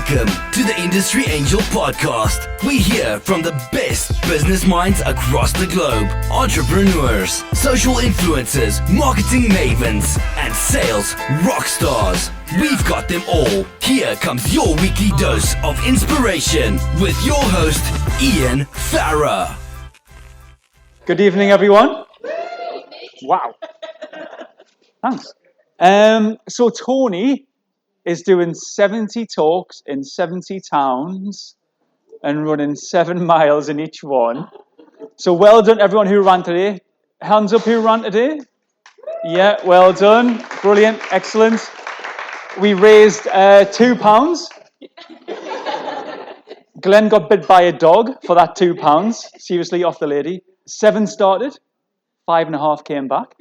Welcome to the Industry Angel Podcast. We hear from the best business minds across the globe, entrepreneurs, social influencers, marketing mavens, and sales rock stars. We've got them all. Here comes your weekly dose of inspiration with your host, Ian Farah. Good evening, everyone. Wow. Thanks. So Tony is doing 70 talks in 70 towns and running 7 miles in each one. So well done, everyone who ran today. Hands up who ran today. Yeah, well done. Brilliant. Excellent. We raised £2. Glenn got bit by a dog for that £2. Seriously, off the lady. 7 started. 5.5 came back.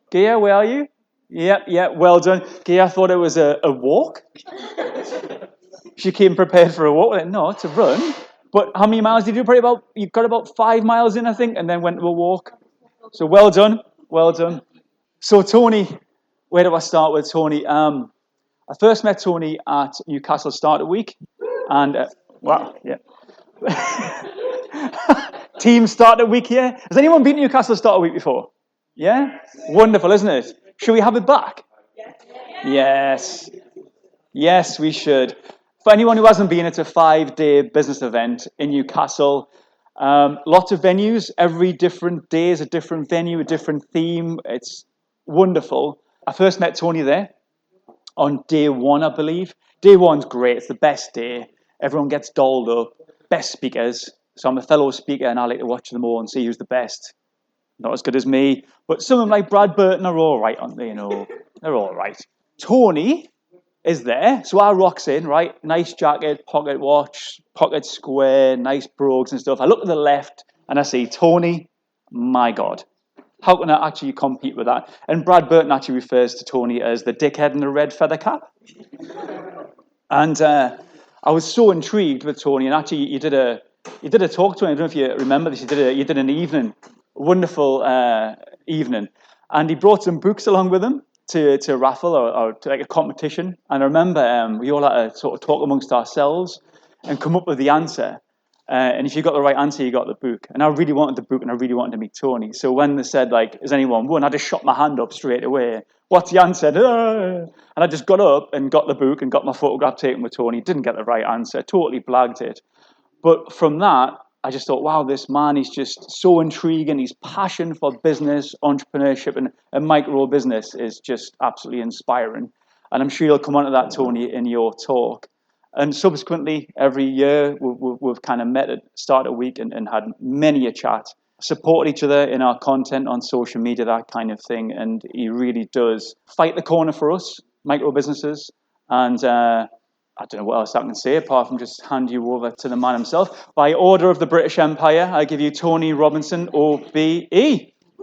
Gia, where are you? Yeah, well done. Gia thought it was a walk. She came prepared for a walk. Like, no, it's a run. But how many miles did you do? You got about 5 miles in, I think, and then went to a walk. So well done. So Tony, where do I start with Tony? I first met Tony at Newcastle Startup Week. And, Team Startup Week here. Has anyone been to Newcastle Startup Week before? Yeah? Wonderful, isn't it? Should we have it back? Yes. Yes, we should. For anyone who hasn't been, it's a 5-day business event in Newcastle. Lots of venues. Every different day is a different venue, a different theme. It's wonderful. I first met Tony there on day 1, I believe. Day 1's great. It's the best day. Everyone gets dolled up. Best speakers. So I'm a fellow speaker and I like to watch them all and see who's the best. Not as good as me, but some of them like Brad Burton are all right, aren't they? You know, they're all right. Tony is there, so I rocks in, right? Nice jacket, pocket watch, pocket square, nice brogues and stuff. I look to the left and I see Tony. My God, how can I actually compete with that? And Brad Burton actually refers to Tony as the dickhead in the red feather cap. And I was so intrigued with Tony, and actually you did a talk to him. I don't know if you remember this. You did an evening. Wonderful evening, and he brought some books along with him to raffle or to like a competition. And I remember we all had to sort of talk amongst ourselves and come up with the answer. And if you got the right answer, you got the book. And I really wanted the book, and I really wanted to meet Tony. So when they said like, "Has anyone won?" I just shot my hand up straight away. What's the answer? And I just got up and got the book and got my photograph taken with Tony. Didn't get the right answer. Totally blagged it. But from that, I just thought, wow, this man is just so intriguing. His passion for business, entrepreneurship, and micro business is just absolutely inspiring. And I'm sure you'll come on to that, Tony, in your talk. And subsequently, every year, we've kind of met at Startup Week and had many a chat, support each other in our content on social media, that kind of thing. And he really does fight the corner for us, micro businesses. And I don't know what else I can say apart from just hand you over to the man himself. By order of the British Empire, I give you Tony Robinson OBE. Thank you.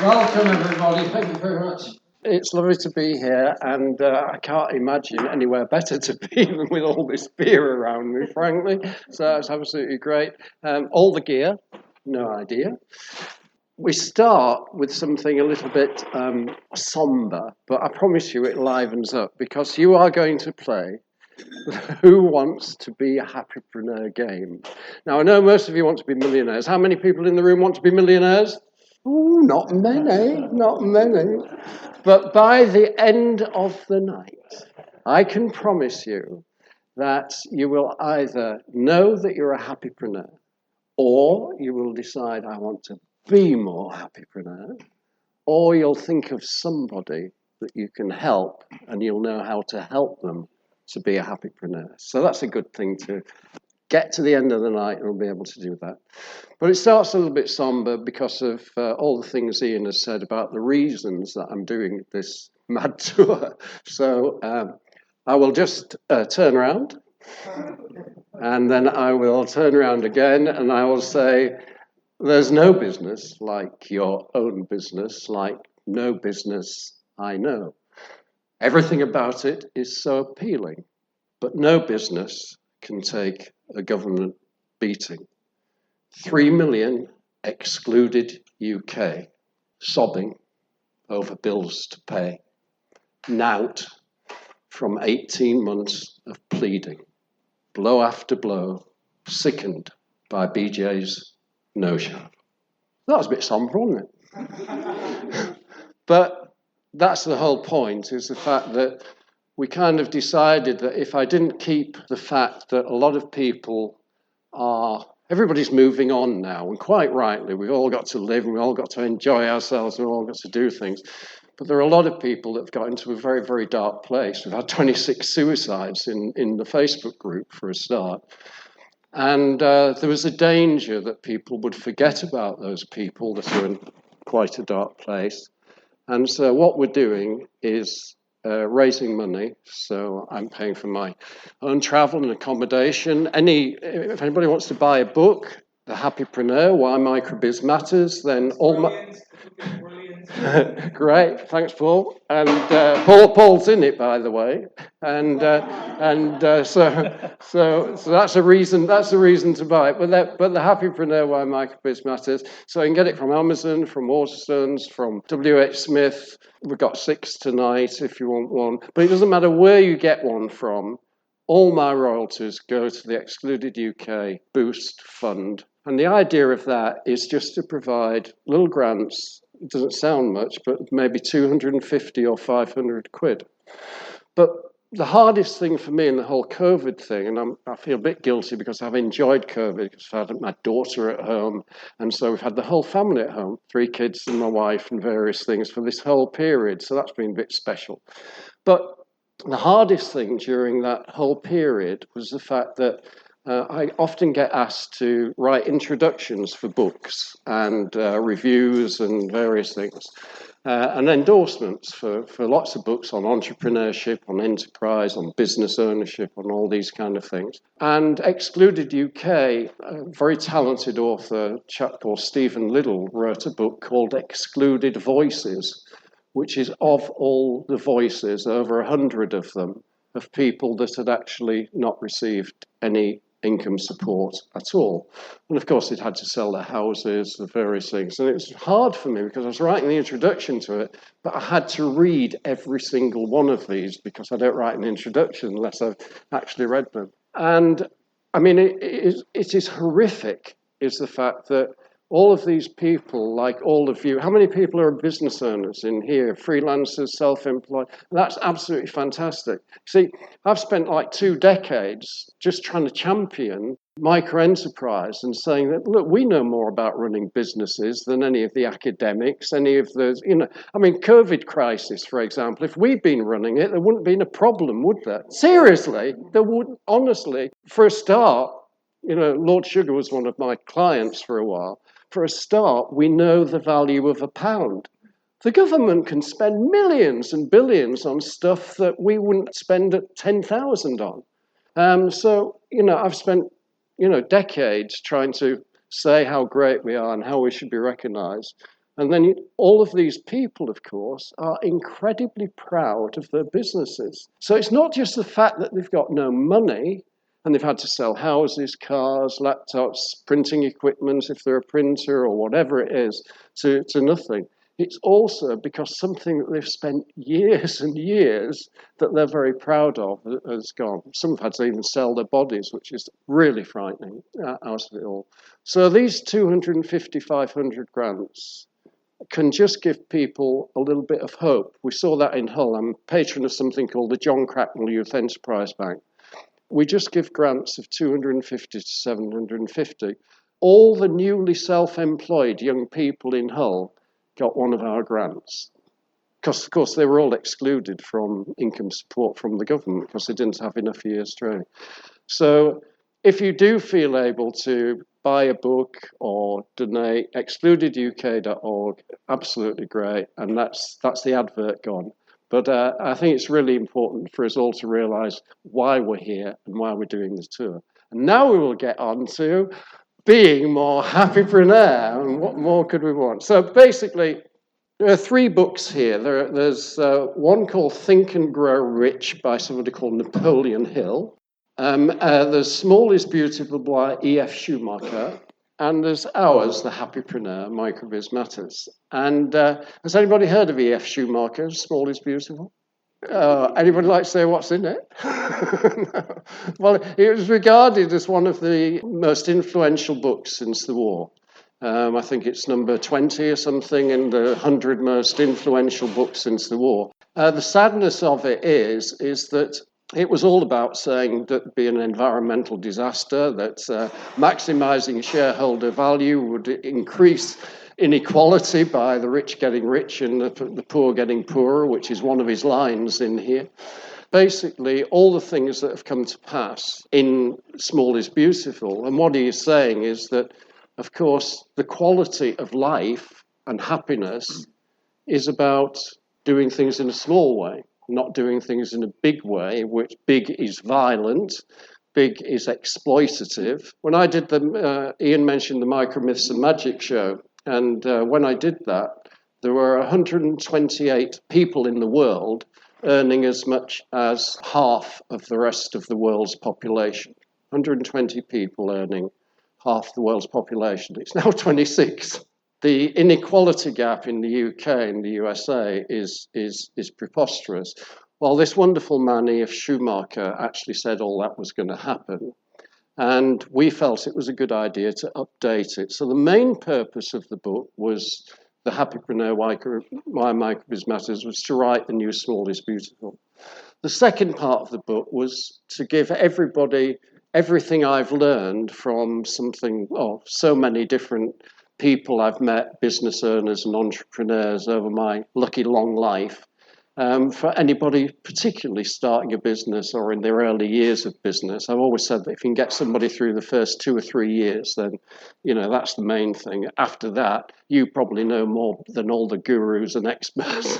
Welcome, everybody. Thank you very much. It's lovely to be here, and I can't imagine anywhere better to be than with all this beer around me, frankly. So it's absolutely great. All the gear, no idea. We start with something a little bit somber, but I promise you it livens up, because you are going to play Who Wants to Be a Happipreneur game. Now, I know most of you want to be millionaires. How many people in the room want to be millionaires? Ooh, not many. But by the end of the night, I can promise you that you will either know that you're a happipreneur, or you will decide, I want to be more happipreneur, or you'll think of somebody that you can help and you'll know how to help them to be a happipreneur. So that's a good thing, to get to the end of the night and we'll be able to do that. But it starts a little bit somber because of all the things Ian has said about the reasons that I'm doing this mad tour. So I will just turn around, and then I will turn around again, and I will say, there's no business like your own business, like no business I know. Everything about it is so appealing, but no business can take a government beating. 3 million excluded UK, sobbing over bills to pay. knout from 18 months of pleading, blow after blow, sickened by BJ's no-show. That was a bit somber, wasn't it? But that's the whole point, is the fact that we kind of decided that if I didn't keep the fact that a lot of people everybody's moving on now, and quite rightly, we've all got to live, and we've all got to enjoy ourselves, and we've all got to do things. But there are a lot of people that have got into a very, very dark place. We've had 26 suicides in the Facebook group, for a start. And there was a danger that people would forget about those people that are in quite a dark place. And so what we're doing is raising money. So I'm paying for my own travel and accommodation. If anybody wants to buy a book, The Happipreneur, Why MicroBizMatters, then all my... Great, thanks, Paul. And Paul's in it, by the way. And so that's a reason. That's a reason to buy it. But the Happipreneur, Why MicroBizMatters. So you can get it from Amazon, from Waterstones, from WH Smith. We've got 6 tonight if you want one. But it doesn't matter where you get one from. All my royalties go to the Excluded UK Boost Fund. And the idea of that is just to provide little grants. It doesn't sound much, but maybe 250 or 500 quid. But the hardest thing for me in the whole COVID thing, and I feel a bit guilty because I've enjoyed COVID, because I've had my daughter at home, and so we've had the whole family at home, 3 kids and my wife and various things for this whole period, so that's been a bit special. But the hardest thing during that whole period was the fact that I often get asked to write introductions for books and reviews and various things, and endorsements for lots of books on entrepreneurship, on enterprise, on business ownership, on all these kind of things. And Excluded UK, a very talented author, a chap called Stephen Liddell, wrote a book called Excluded Voices, which is of all the voices, over 100 of them, of people that had actually not received any income support at all. And of course, they'd had to sell their houses, the various things. And it was hard for me because I was writing the introduction to it, but I had to read every single one of these because I don't write an introduction unless I've actually read them. And I mean, it is horrific, is the fact that all of these people, like all of you, how many people are business owners in here? Freelancers, self-employed? That's absolutely fantastic. See, I've spent like 2 decades just trying to champion micro-enterprise and saying that, look, we know more about running businesses than any of the academics, any of those, I mean, COVID crisis, for example, if we'd been running it, there wouldn't have been a problem, would there? Seriously, there wouldn't, honestly, for a start, Lord Sugar was one of my clients for a while. For a start, we know the value of £1. The government can spend millions and billions on stuff that we wouldn't spend at 10,000 on. So, I've spent, decades trying to say how great we are and how we should be recognised. And then all of these people, of course, are incredibly proud of their businesses. So it's not just the fact that they've got no money, and they've had to sell houses, cars, laptops, printing equipment, if they're a printer or whatever it is, to nothing. It's also because something that they've spent years and years that they're very proud of has gone. Some have had to even sell their bodies, which is really frightening out of it all. So these 250, 500 grants can just give people a little bit of hope. We saw that in Hull. I'm patron of something called the John Cracknell Youth Enterprise Bank. We just give grants of 250 to 750. All the newly self-employed young people in Hull got one of our grants. Because, of course, they were all excluded from income support from the government because they didn't have enough years training. So if you do feel able to buy a book or donate, excludeduk.org, absolutely great. And that's the advert gone. But I think it's really important for us all to realise why we're here and why we're doing this tour. And now we will get on to being more Happipreneur. And what more could we want? So basically, there are 3 books here. There's one called Think and Grow Rich by somebody called Napoleon Hill. There's Small is Beautiful by E.F. Schumacher. And there's ours, the Happipreneur, MicroBizMatters. And has anybody heard of E.F. Schumacher, Small is Beautiful? Anybody like to say what's in it? No. Well, it was regarded as one of the most influential books since the war. I think it's number 20 or something in the 100 most influential books since the war. The sadness of it is that it was all about saying that it'd be an environmental disaster, that maximising shareholder value would increase inequality by the rich getting rich and the poor getting poorer, which is one of his lines in here. Basically, all the things that have come to pass in Small is Beautiful. And what he is saying is that, of course, the quality of life and happiness is about doing things in a small way, not doing things in a big way, which big is violent, big is exploitative. When I did Ian mentioned the Micro Myths and Magic show, and when I did that, there were 128 people in the world earning as much as half of the rest of the world's population. 120 people earning half the world's population. It's now 26. The inequality gap in the UK and the USA is preposterous. Well, this wonderful man, E.F. Schumacher, actually said all that was going to happen. And we felt it was a good idea to update it. So the main purpose of the book was the Happipreneur, Why MicroBizMatters, was to write the new Small is Beautiful. The second part of the book was to give everybody everything I've learned from so many different people I've met, business owners and entrepreneurs over my lucky long life. For anybody particularly starting a business or in their early years of business, I've always said that if you can get somebody through the first 2 or 3 years, then, that's the main thing. After that, you probably know more than all the gurus and experts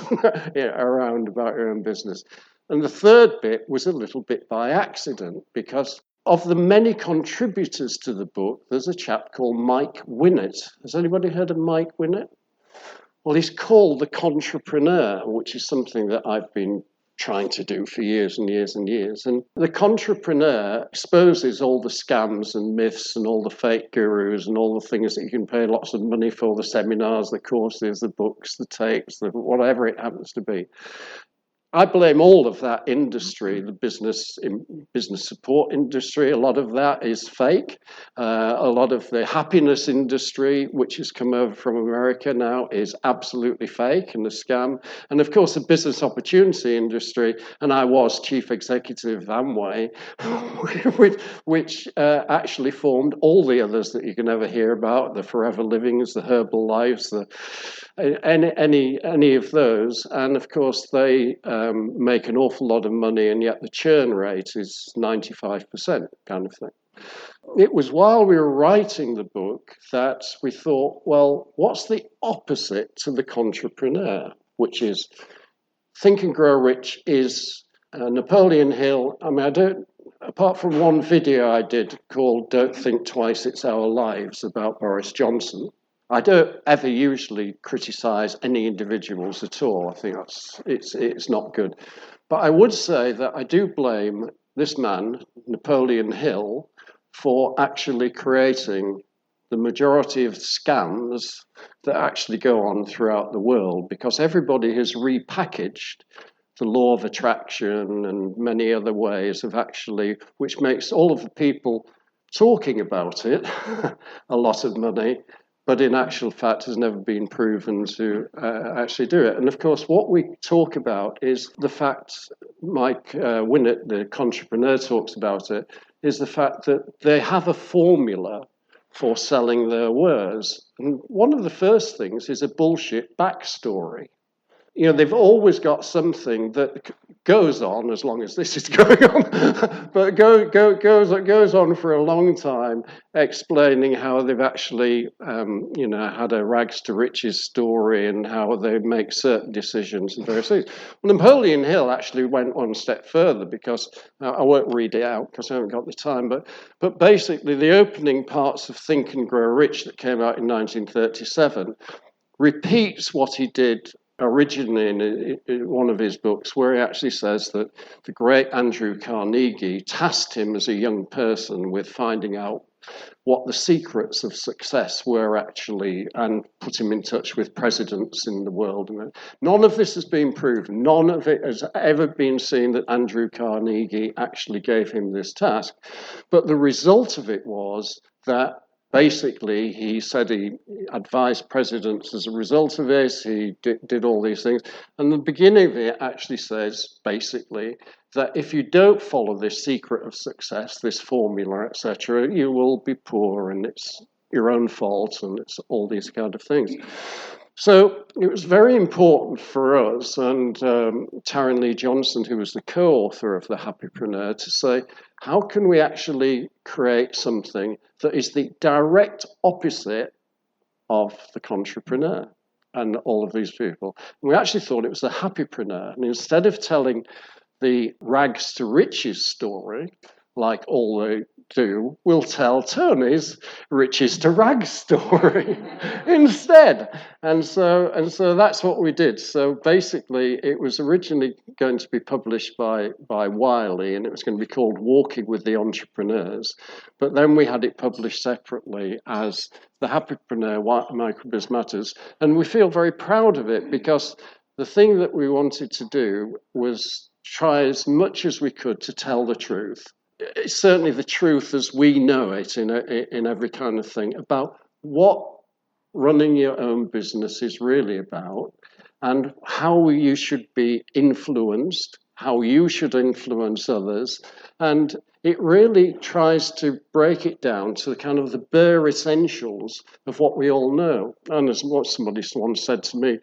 around about your own business. And the third bit was a little bit by accident, because of the many contributors to the book, there's a chap called Mike Winnett. Has anybody heard of Mike Winnett? Well, he's called the Contrapreneur, which is something that I've been trying to do for years and years and years. And the Contrapreneur exposes all the scams and myths and all the fake gurus and all the things that you can pay lots of money for, the seminars, the courses, the books, the tapes, whatever it happens to be. I blame all of that industry, the business support industry. A lot of that is fake. A lot of the happiness industry, which has come over from America now, is absolutely fake and a scam. And of course, the business opportunity industry, and I was chief executive of Amway, which actually formed all the others that you can ever hear about, the Forever Livings, the Herbal Lives, any of those. And of course, they make an awful lot of money, and yet the churn rate is 95% kind of thing. It was while we were writing the book that we thought, well, what's the opposite to the Contrapreneur, which is Think and Grow Rich is Napoleon Hill. I mean, apart from one video I did called Don't Think Twice, It's Our Lives about Boris Johnson, I don't ever usually criticise any individuals at all. I think it's not good. But I would say that I do blame this man, Napoleon Hill, for actually creating the majority of scams that actually go on throughout the world, because everybody has repackaged the law of attraction and many other ways of actually, which makes all of the people talking about it a lot of money, but in actual fact has never been proven to actually do it. And of course, what we talk about is the fact, Mike Winnett, the Contrapreneur, talks about it, is the fact that they have a formula for selling their wares. And one of the first things is a bullshit backstory. They've always got something that goes on as long as this is going on, but goes on for a long time, explaining how they've actually, had a rags to riches story and how they make certain decisions and various things. Well, Napoleon Hill actually went one step further, because I won't read it out because I haven't got the time, but basically the opening parts of Think and Grow Rich that came out in 1937 repeats what he did originally in one of his books, where he actually says that the great Andrew Carnegie tasked him as a young person with finding out what the secrets of success were actually, and put him in touch with presidents in the world. None of this has been proven. None of it has ever been seen that Andrew Carnegie actually gave him this task. But the result of it was that basically, he said he advised presidents as a result of this. He did all these things. And the beginning of it actually says, basically, that if you don't follow this secret of success, this formula, etc., you will be poor and it's your own fault and it's all these kind of things. So it was very important for us and Taryn Lee Johnson, who was the co-author of The Happipreneur, to say, how can we actually create something that is the direct opposite of the Contrapreneur and all of these people? And we actually thought it was the Happipreneur. And instead of telling the rags to riches story, like all they do, we'll tell Tony's riches to rags story instead. And so that's what we did. So basically, it was originally going to be published by Wiley, and it was going to be called Walking with the Entrepreneurs. But then we had it published separately as The Happipreneur, MicroBizMatters. And we feel very proud of it because the thing that we wanted to do was try as much as we could to tell the truth. It's certainly the truth as we know it in every kind of thing about what running your own business is really about and how you should be influenced, how you should influence others. And it really tries to break it down to the kind of the bare essentials of what we all know. And as what somebody once said to me,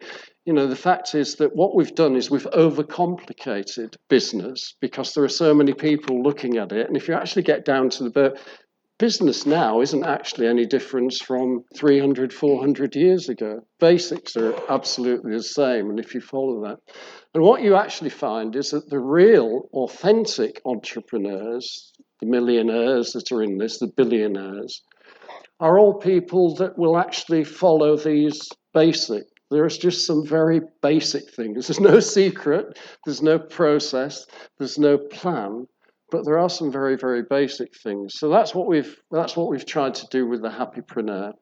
the fact is that what we've done is we've overcomplicated business because there are so many people looking at it. And if you actually get down to the bare, business now isn't actually any different from 300, 400 years ago. Basics are absolutely the same, and if you follow that. And what you actually find is that the real, authentic entrepreneurs, the millionaires that are in this, the billionaires, are all people that will actually follow these basics. There's just some very basic things. There's no secret, there's no process, there's no plan, but there are some very, very basic things. So that's what we've tried to do with the Happipreneur.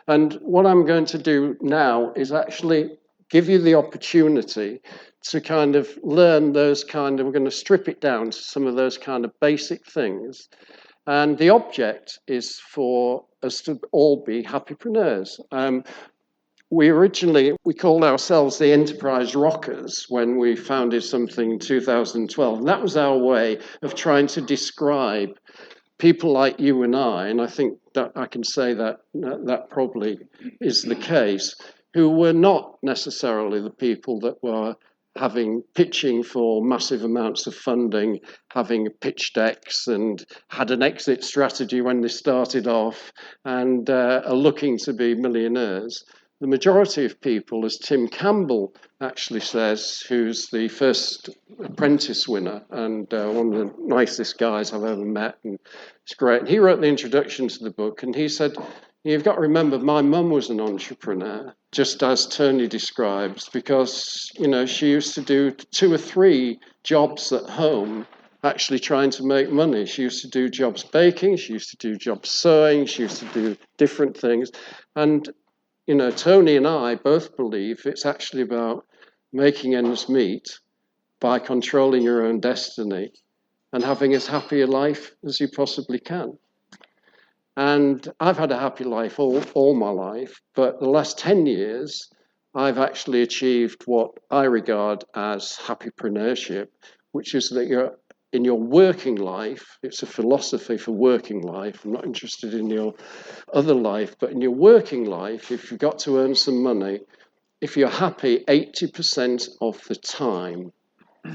And what I'm going to do now is actually give you the opportunity to kind of learn those kind of, we're going to strip it down to some of those kind of basic things. And the object is for us to all be happipreneurs. We called ourselves the Enterprise Rockers when we founded something in 2012. And that was our way of trying to describe people like you and I, and I think that I can say that probably is the case, who were not necessarily the people that were pitching for massive amounts of funding, having pitch decks and had an exit strategy when they started off and are looking to be millionaires. The majority of people, as Tim Campbell actually says, who's the first apprentice winner and one of the nicest guys I've ever met, and it's great. And he wrote the introduction to the book, and he said, you've got to remember, my mum was an entrepreneur, just as Tony describes, because, she used to do 2 or 3 jobs at home, actually trying to make money. She used to do jobs baking, she used to do jobs sewing, she used to do different things. And Tony and I both believe it's actually about making ends meet by controlling your own destiny and having as happy a life as you possibly can. And I've had a happy life all my life, but the last 10 years, I've actually achieved what I regard as happypreneurship, which is that in your working life, it's a philosophy for working life. I'm not interested in your other life, but in your working life, if you've got to earn some money, if you're happy 80% of the time,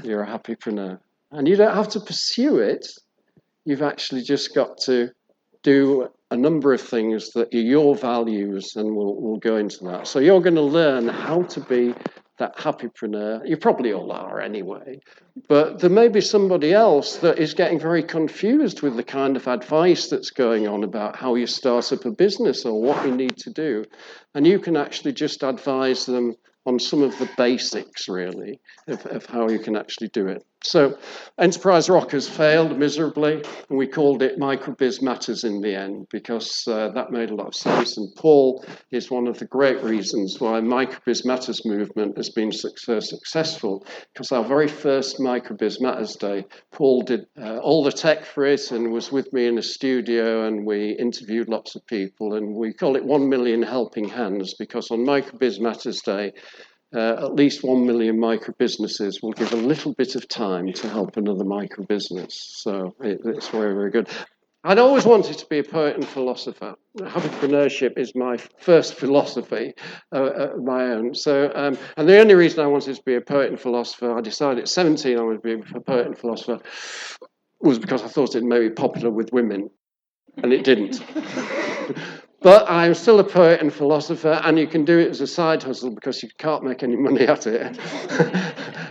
you're a happypreneur. And you don't have to pursue it. You've actually just got to do a number of things that are your values, and we'll go into that. So you're going to learn how to be that happypreneur. You probably all are anyway, but there may be somebody else that is getting very confused with the kind of advice that's going on about how you start up a business or what you need to do, and you can actually just advise them on some of the basics, really, of how you can actually do it. So Enterprise Rockers failed miserably, and we called it MicroBizMatters in the end because that made a lot of sense. And Paul is one of the great reasons why MicroBizMatters movement has been so successful, because our very first MicroBizMatters day, Paul did all the tech for it and was with me in a studio, and we interviewed lots of people, and we call it 1 million helping hands because on MicroBizMatters day, at least 1 million micro businesses will give a little bit of time to help another micro business. So it's very, very good. I'd always wanted to be a poet and philosopher. Happipreneurship is my first philosophy of my own. So, and the only reason I wanted to be a poet and philosopher, I decided at 17 I wanted to be a poet and philosopher, was because I thought it may be popular with women, and it didn't. But I'm still a poet and philosopher, and you can do it as a side hustle because you can't make any money at it.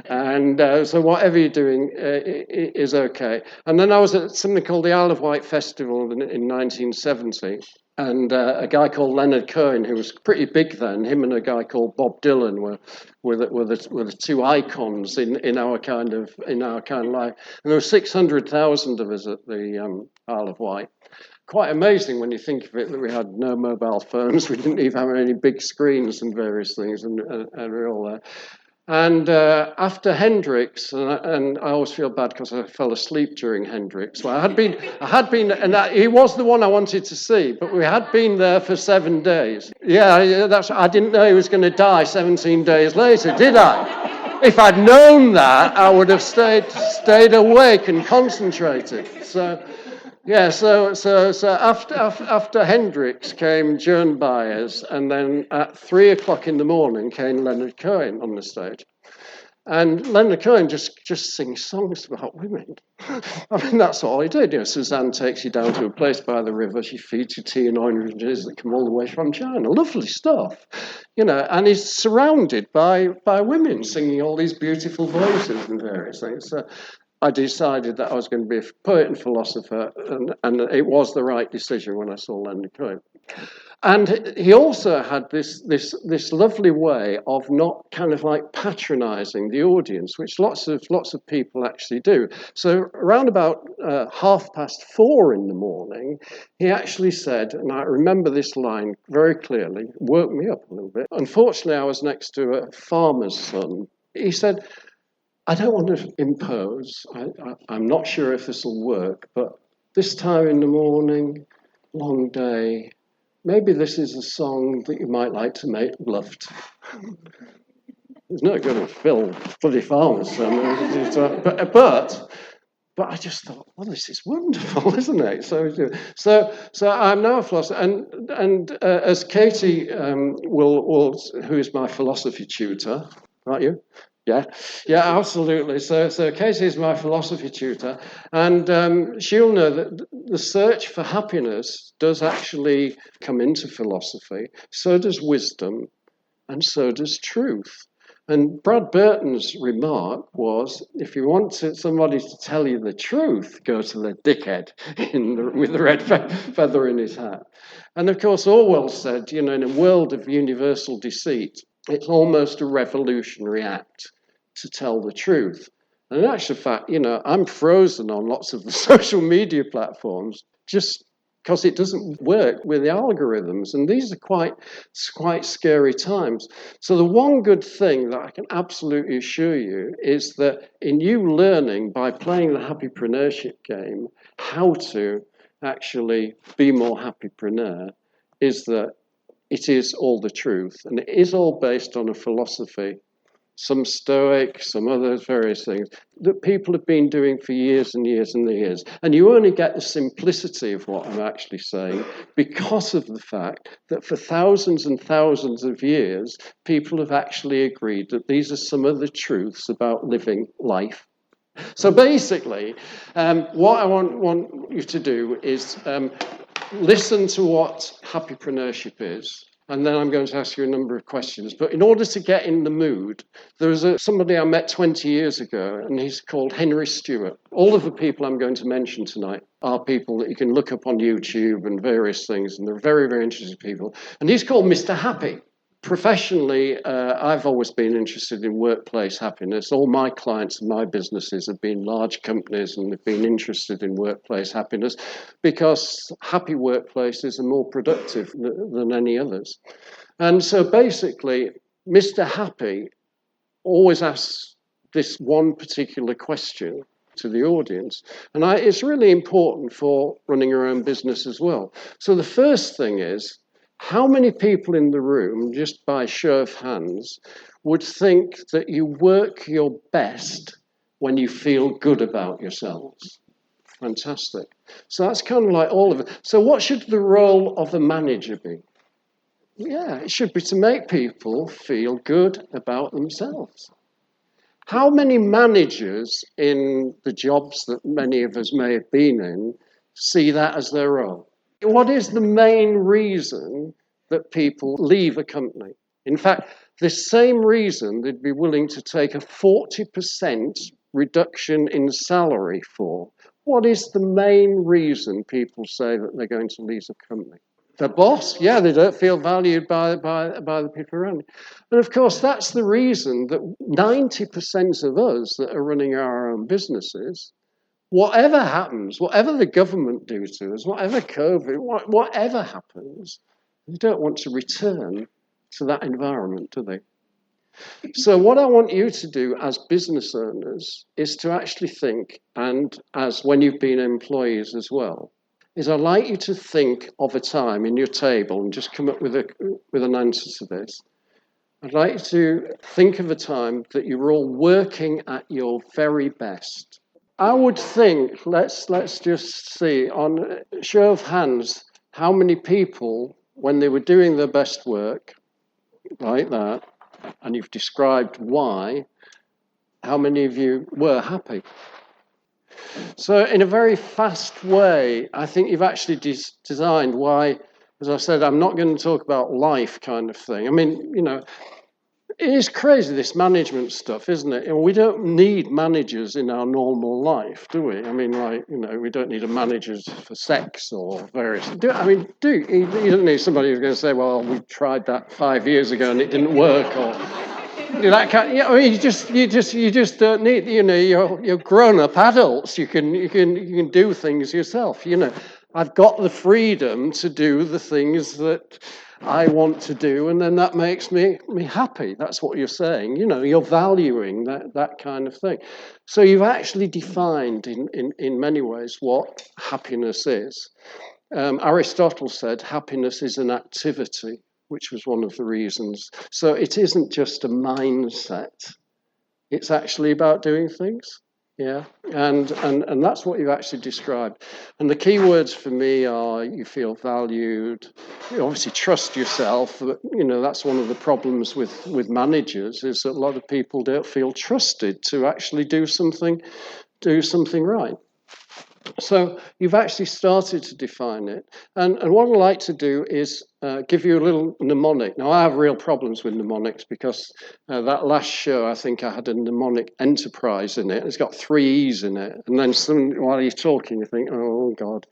And so whatever you're doing is okay. And then I was at something called the Isle of Wight Festival in 1970, and a guy called Leonard Cohen, who was pretty big then, him and a guy called Bob Dylan were the two icons in our kind of life. And there were 600,000 of us at the Isle of Wight. Quite amazing when you think of it that we had no mobile phones, we didn't even have any big screens and various things, and we're all there. And after Hendrix, and I always feel bad because I fell asleep during Hendrix. Well, I had been, and he was the one I wanted to see, but we had been there for 7 days. Yeah, I didn't know he was going to die 17 days later, did I? If I'd known that, I would have stayed awake and concentrated. So. Yeah, so after Hendrix came Joan Baez, and then at 3 o'clock in the morning came Leonard Cohen on the stage. And Leonard Cohen just sings songs about women. I mean, that's all he did. You know, Suzanne takes you down to a place by the river, she feeds you tea and oranges that come all the way from China. Lovely stuff. You know, and he's surrounded by women singing all these beautiful voices and various things. So I decided that I was going to be a poet and philosopher, and it was the right decision when I saw Leonard Cohen. And he also had this lovely way of not kind of like patronising the audience, which lots of people actually do. So around about 4:30 in the morning, he actually said, and I remember this line very clearly, woke me up a little bit. Unfortunately, I was next to a farmer's son. He said, I don't want to impose, I'm not sure if this will work, but this time in the morning, long day, maybe this is a song that you might like to make love to. It's not going to fill bloody farmers, but I just thought, well, this is wonderful, isn't it? So I'm now a philosopher, and as Katie who is my philosophy tutor, aren't you? Yeah, absolutely. So Katie is my philosophy tutor, and she'll know that the search for happiness does actually come into philosophy. So does wisdom, and so does truth. And Brad Burton's remark was, if you want somebody to tell you the truth, go to the Dickhead with the red feather in his hat. And of course, Orwell said, in a world of universal deceit, it's almost a revolutionary act to tell the truth. And in actual fact, I'm frozen on lots of the social media platforms just because it doesn't work with the algorithms. And these are quite scary times. So the one good thing that I can absolutely assure you is that in you learning by playing the Happipreneurship game how to actually be more happypreneur is that it is all the truth, and it is all based on a philosophy, some Stoic, some others, various things, that people have been doing for years and years and years. And you only get the simplicity of what I'm actually saying because of the fact that for thousands and thousands of years, people have actually agreed that these are some of the truths about living life. So basically, what I want you to do is listen to what Happipreneurship is, and then I'm going to ask you a number of questions. But in order to get in the mood, there was somebody I met 20 years ago, and he's called Henry Stewart. All of the people I'm going to mention tonight are people that you can look up on YouTube and various things, and they're very, very interesting people. And he's called Mr. Happy. Professionally, I've always been interested in workplace happiness. All my clients and my businesses have been large companies and have been interested in workplace happiness because happy workplaces are more productive than any others. And so basically, Mr. Happy always asks this one particular question to the audience. And it's really important for running your own business as well. So the first thing is, how many people in the room, just by show of hands, would think that you work your best when you feel good about yourselves? Fantastic. So that's kind of like all of it. So what should the role of a manager be? Yeah, it should be to make people feel good about themselves. How many managers in the jobs that many of us may have been in see that as their role? What is the main reason that people leave a company? In fact, the same reason they'd be willing to take a 40% reduction in salary for. What is the main reason people say that they're going to leave a company? The boss, yeah, they don't feel valued by the people around them. And of course, that's the reason that 90% of us that are running our own businesses, whatever happens, whatever the government do to us, whatever COVID, whatever happens, they don't want to return to that environment, do they? So what I want you to do as business owners is to actually think, and as when you've been employees as well, is I'd like you to think of a time in your table and just come up with an answer to this. I'd like you to think of a time that you were all working at your very best. I would think, let's just see, on a show of hands, how many people, when they were doing their best work, like that, and you've described why, how many of you were happy? So in a very fast way, I think you've actually designed why, as I said, I'm not going to talk about life kind of thing. I mean, you know, it is crazy, this management stuff, isn't it? And we don't need managers in our normal life, do we? I mean, like, you know, we don't need a manager for sex or various... You don't need somebody who's going to say, well, we tried that 5 years ago and it didn't work, or... That kind, I mean, you just don't need. You know, you're grown-up adults. You can do things yourself. You know, I've got the freedom to do the things that I want to do, and then that makes me happy. That's what you're saying. You know, you're valuing that kind of thing. So you've actually defined in many ways what happiness is. Aristotle said happiness is an activity, which was one of the reasons. So it isn't just a mindset. It's actually about doing things. Yeah. And that's what you've actually described. And the key words for me are you feel valued, you obviously trust yourself. You know, that's one of the problems with managers, is that a lot of people don't feel trusted to actually do something right. So you've actually started to define it. And what I'd like to do is give you a little mnemonic. Now, I have real problems with mnemonics because that last show, I think I had a mnemonic enterprise in it. It's got 3 E's in it. And then while you're talking, you think, oh, God,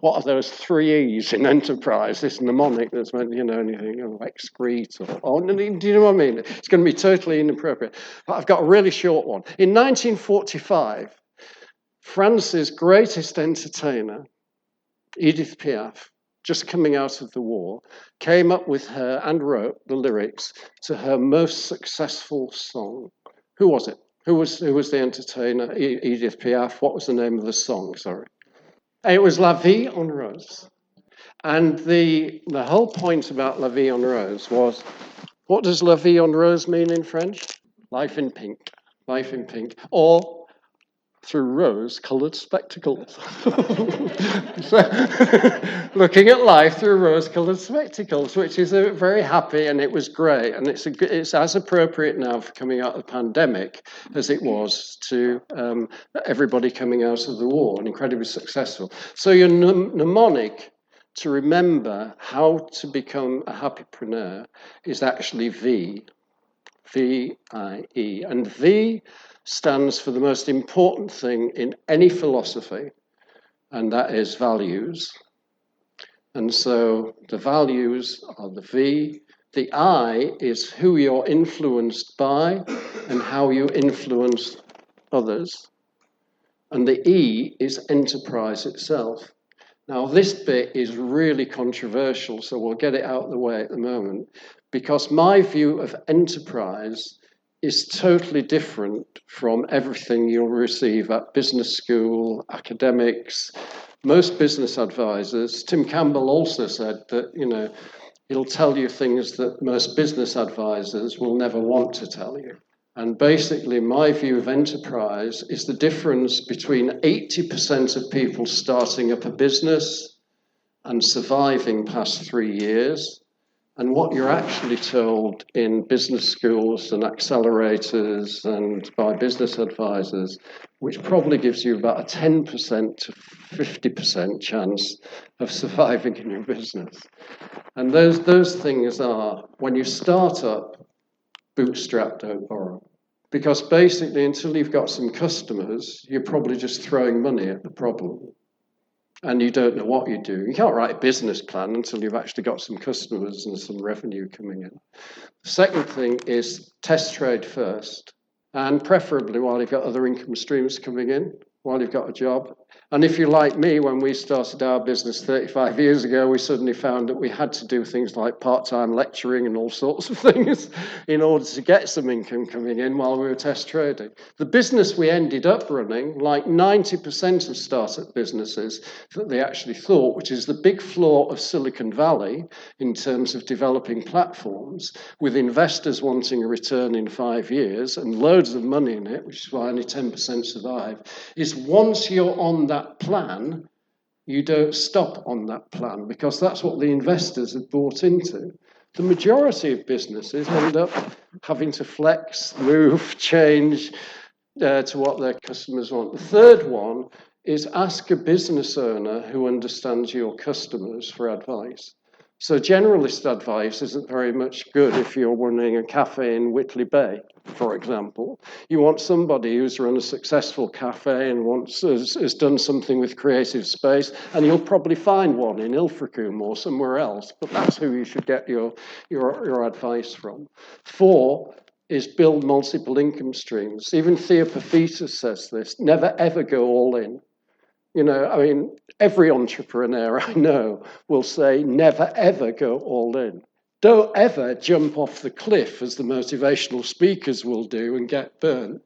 what are those 3 E's in enterprise? This mnemonic that's meant, you know, anything, excrete or do you know what I mean? It's going to be totally inappropriate. But I've got a really short one. In 1945, France's greatest entertainer, Edith Piaf, just coming out of the war, came up with her and wrote the lyrics to her most successful song. Who was it? Who was the entertainer? Edith Piaf. What was the name of the song? Sorry. It was La Vie en Rose. And the whole point about La Vie en Rose was, what does La Vie en Rose mean in French? Life in pink. Life in pink. Or through rose-coloured spectacles. So, looking at life through rose-coloured spectacles, which is very happy, and it was great, and it's as appropriate now for coming out of the pandemic as it was to everybody coming out of the war, and incredibly successful. So your mnemonic to remember how to become a happypreneur is actually V, V-I-E, and V stands for the most important thing in any philosophy, and that is values. And so the values are the V, The I is who you're influenced by and how you influence others. And the E is enterprise itself. Now, this bit is really controversial, so we'll get it out of the way at the moment, because my view of enterprise is totally different from everything you'll receive at business school, academics, most business advisors. Tim Campbell also said that, he'll tell you things that most business advisors will never want to tell you. And basically, my view of enterprise is the difference between 80% of people starting up a business and surviving past 3 years, and what you're actually told in business schools and accelerators and by business advisors, which probably gives you about a 10% to 50% chance of surviving in your business. And those things are, when you start up, bootstrap, don't borrow. Because basically, until you've got some customers, you're probably just throwing money at the problem. And you don't know what you do. You can't write a business plan until you've actually got some customers and some revenue coming in. The second thing is test trade first. And preferably while you've got other income streams coming in, while you've got a job. And if you're like me, when we started our business 35 years ago, we suddenly found that we had to do things like part-time lecturing and all sorts of things in order to get some income coming in while we were test trading. The business we ended up running, like 90% of startup businesses that they actually thought, which is the big flaw of Silicon Valley in terms of developing platforms, with investors wanting a return in 5 years and loads of money in it, which is why only 10% survive, is once you're on that plan, you don't stop on that plan, because that's what the investors have bought into. The majority of businesses end up having to flex, move, change to what their customers want. The third one is ask a business owner who understands your customers for advice. So generalist advice isn't very much good if you're running a cafe in Whitley Bay, for example. You want somebody who's run a successful cafe and has done something with creative space, and you'll probably find one in Ilfracombe or somewhere else, but that's who you should get your advice from. 4 is build multiple income streams. Even Theopaphitus says this, never ever go all in. Every entrepreneur I know will say, never, ever go all in. Don't ever jump off the cliff, as the motivational speakers will do, and get burnt,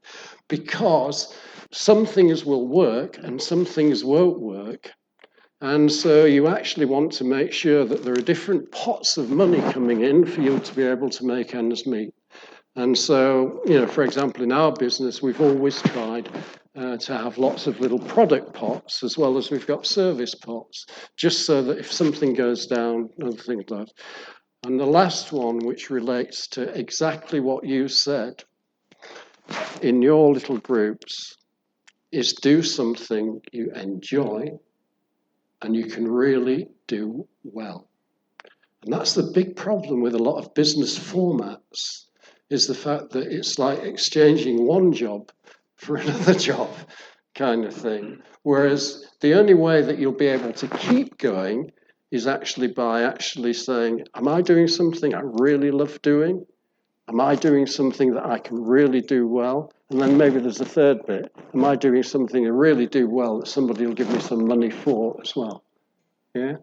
because some things will work and some things won't work. And so you actually want to make sure that there are different pots of money coming in for you to be able to make ends meet. And so, for example, in our business, we've always tried to have lots of little product pots as well as we've got service pots, just so that if something goes down, other things like that. And the last one, which relates to exactly what you said in your little groups, is do something you enjoy and you can really do well. And that's the big problem with a lot of business formats, is the fact that it's like exchanging one job for another job kind of thing. Whereas the only way that you'll be able to keep going is actually by actually saying, am I doing something I really love doing? Am I doing something that I can really do well? And then maybe there's a third bit. Am I doing something I really do well that somebody will give me some money for as well? Yeah.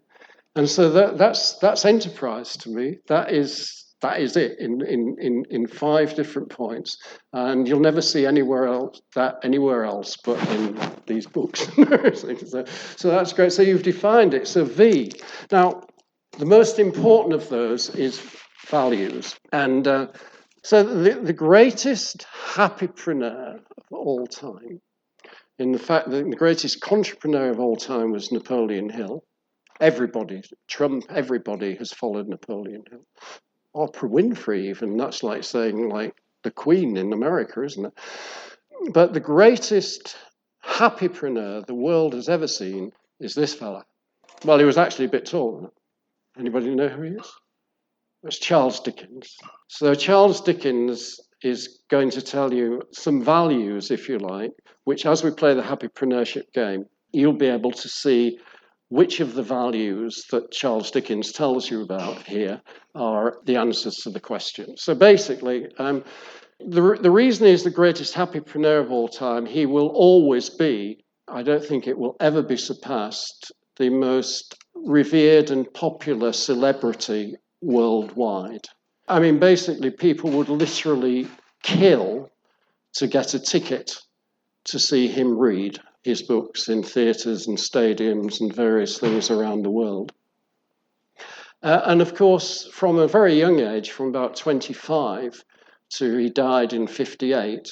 And so that's enterprise to me. That is it in 5 different points, and you'll never see anywhere else but in these books. So that's great. So you've defined it. So V. Now, the most important of those is values, and so the greatest happipreneur of all time, in the fact that the greatest contrapreneur of all time was Napoleon Hill. Trump, everybody has followed Napoleon Hill. Oprah Winfrey, even, that's like saying like the Queen in America, isn't it? But the greatest happipreneur the world has ever seen is this fella. Well, he was actually a bit taller. Anybody know who he is? It's Charles Dickens. So Charles Dickens is going to tell you some values, if you like, which as we play the Happipreneurship game, you'll be able to see which of the values that Charles Dickens tells you about here are the answers to the question. So basically, the reason he's the greatest happypreneur of all time, he will always be, I don't think it will ever be surpassed, the most revered and popular celebrity worldwide. I mean, basically, people would literally kill to get a ticket to see him read his books in theatres and stadiums and various things around the world. And of course, from a very young age, from about 25 to he died in 58,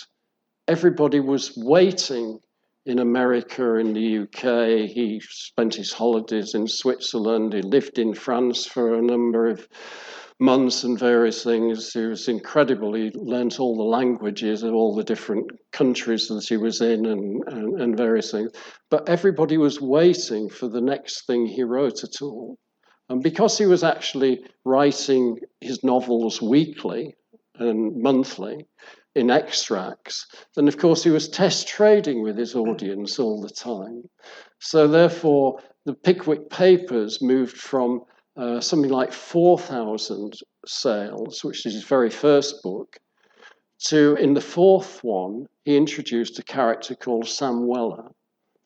everybody was waiting in America, in the UK. He spent his holidays in Switzerland. He lived in France for a number of months and various things. He was incredible. He learnt all the languages of all the different countries that he was in and various things. But everybody was waiting for the next thing he wrote at all. And because he was actually writing his novels weekly and monthly in extracts, then of course he was test trading with his audience all the time. So therefore, the Pickwick Papers moved from something like 4,000 sales, which is his very first book, to, in the fourth one, he introduced a character called Sam Weller.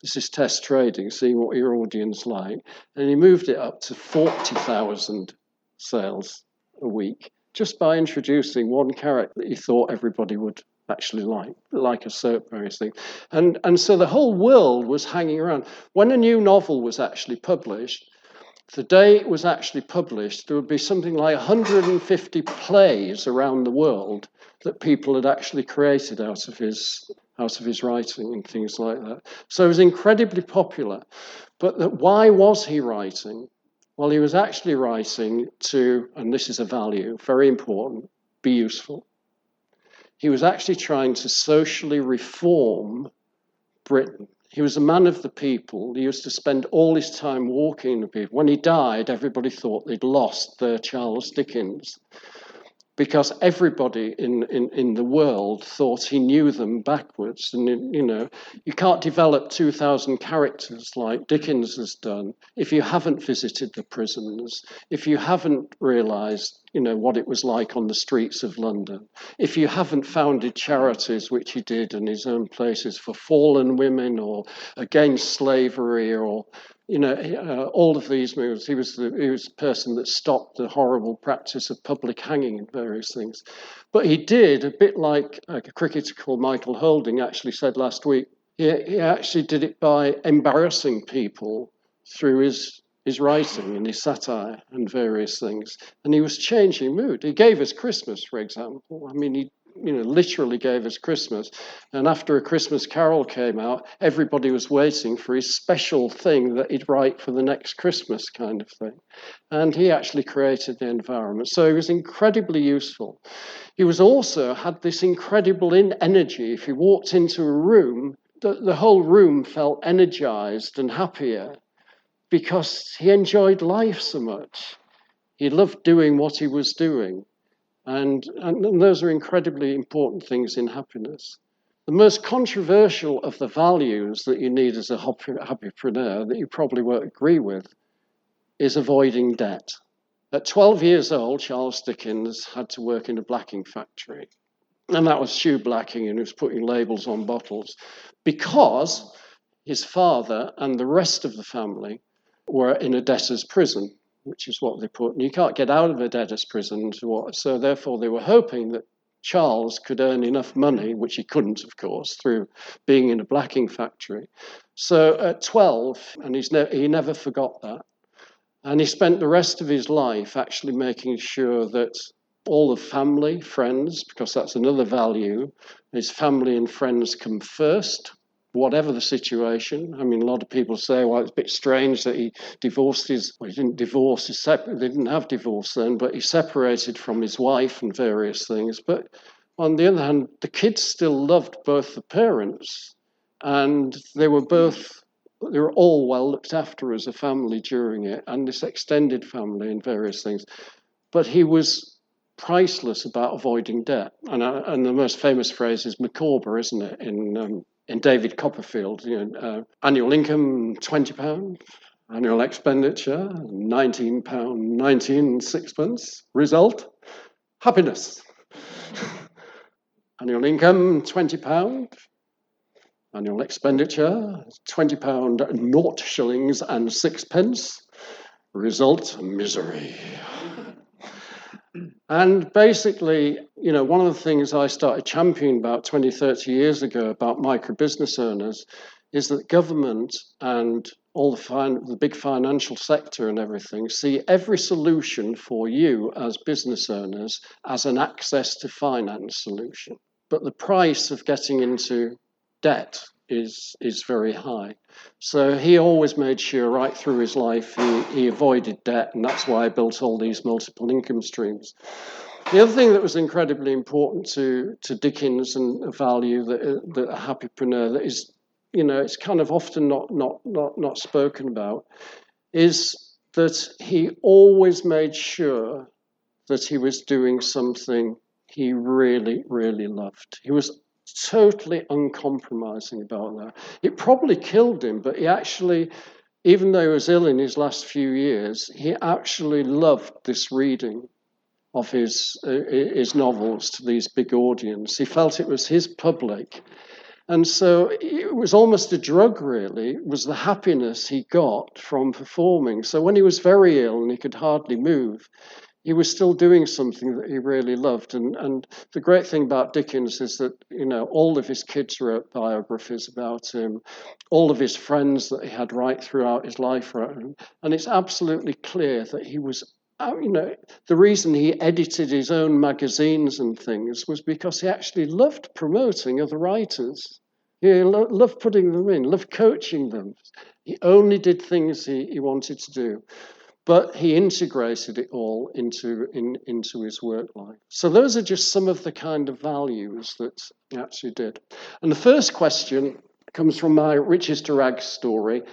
This is test trading, seeing what your audience like. And he moved it up to 40,000 sales a week, just by introducing one character that he thought everybody would actually like a soap, various things. And so the whole world was hanging around. When a new novel was actually published, the day it was actually published, there would be something like 150 plays around the world that people had actually created out of his writing and things like that. So it was incredibly popular. But why was he writing? Well, he was actually writing to, and this is a value, very important, be useful. He was actually trying to socially reform Britain. He was a man of the people. He used to spend all his time walking the people. When he died, everybody thought they'd lost their Charles Dickens, because everybody in the world thought he knew them backwards. And, you can't develop 2,000 characters like Dickens has done if you haven't visited the prisons, if you haven't realised, what it was like on the streets of London, if you haven't founded charities, which he did in his own places, for fallen women or against slavery or all of these moves. He was the person that stopped the horrible practice of public hanging and various things. But he did, a bit like a cricketer called Michael Holding actually said last week, he actually did it by embarrassing people through his writing and his satire and various things. And he was changing mood. He gave us Christmas, for example. I mean, he literally gave us Christmas. And after A Christmas Carol came out, everybody was waiting for his special thing that he'd write for the next Christmas kind of thing. And he actually created the environment. So he was incredibly useful. He was also had this incredible energy. If he walked into a room, the whole room felt energized and happier because he enjoyed life so much. He loved doing what he was doing. And those are incredibly important things in happiness. The most controversial of the values that you need as a happypreneur, that you probably won't agree with, is avoiding debt. At 12 years old, Charles Dickens had to work in a blacking factory. And that was shoe blacking, and he was putting labels on bottles, because his father and the rest of the family were in a debtor's prison, which is what they put. And you can't get out of a debtor's prison. So therefore, they were hoping that Charles could earn enough money, which he couldn't, of course, through being in a blacking factory. So at 12, and he never forgot that. And he spent the rest of his life actually making sure that all the family, friends, because that's another value, his family and friends come first, whatever the situation. I mean, a lot of people say, well, it's a bit strange that he divorced he didn't divorce, they didn't have divorce then, but he separated from his wife and various things. But on the other hand, the kids still loved both the parents, and they were all well looked after as a family during it, and this extended family and various things. But he was priceless about avoiding debt. And the most famous phrase is Micawber, isn't it, in David Copperfield, annual income £20, Annual expenditure, £19.19 Result, happiness. Annual income, £20. Annual expenditure, £20, 0 shillings and 6 pence. Result, misery. And basically, one of the things I started championing about 20, 30 years ago about micro-business owners is that government and all the big financial sector and everything see every solution for you as business owners as an access to finance solution. But the price of getting into debt is very high. So he always made sure right through his life he avoided debt, and that's why I built all these multiple income streams. The other thing that was incredibly important to Dickens and a value that a Happipreneur that is, it's kind of often not spoken about, is that he always made sure that he was doing something he really, really loved. He was totally uncompromising about that. It probably killed him, but he actually, even though he was ill in his last few years, he actually loved this reading of his novels to these big audience. He felt it was his public. And so it was almost a drug, really. It was the happiness he got from performing. So when he was very ill and he could hardly move, he was still doing something that he really loved. And the great thing about Dickens is that, all of his kids wrote biographies about him, all of his friends that he had right throughout his life wrote him. And it's absolutely clear that he was, the reason he edited his own magazines and things was because he actually loved promoting other writers. He loved putting them in, loved coaching them. He only did things he wanted to do. But he integrated it all into his work life. So those are just some of the kind of values that he actually did. And the first question comes from my Riches to Rags story,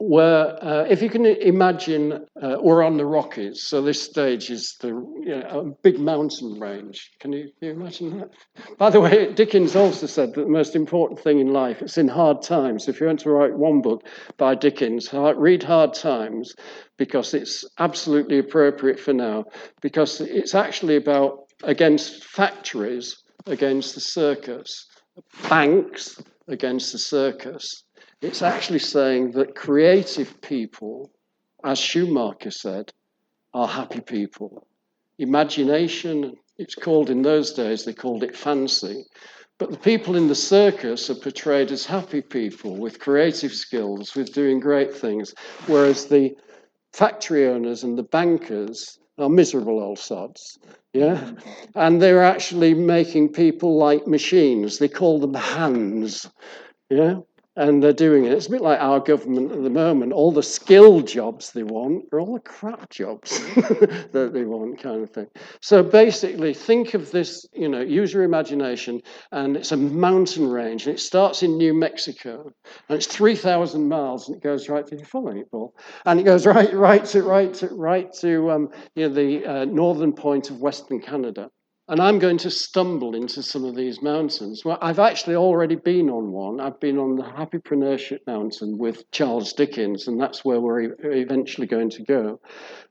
where if you can imagine, we're on the Rockies. So this stage is a big mountain range. Can you imagine that? By the way, Dickens also said that the most important thing in life is in hard times. If you want to write one book by Dickens, read Hard Times, because it's absolutely appropriate for now, because it's actually about against factories, against the circus, banks against the circus. It's actually saying that creative people, as Schumacher said, are happy people. Imagination, it's called in those days, they called it fancy. But the people in the circus are portrayed as happy people with creative skills, with doing great things, whereas the factory owners and the bankers are miserable old sods. Yeah? And they're actually making people like machines. They call them hands. Yeah? And they're doing it. It's a bit like our government at the moment. All the skilled jobs they want are all the crap jobs that they want, kind of thing. So basically, think of this, use your imagination, and it's a mountain range, and it starts in New Mexico, and it's 3,000 miles, and it goes right to, you following it, Paul? And it goes right to the northern point of Western Canada. And I'm going to stumble into some of these mountains. Well, I've actually already been on one. I've been on the Happipreneurship mountain with Charles Dickens, and that's where we're eventually going to go.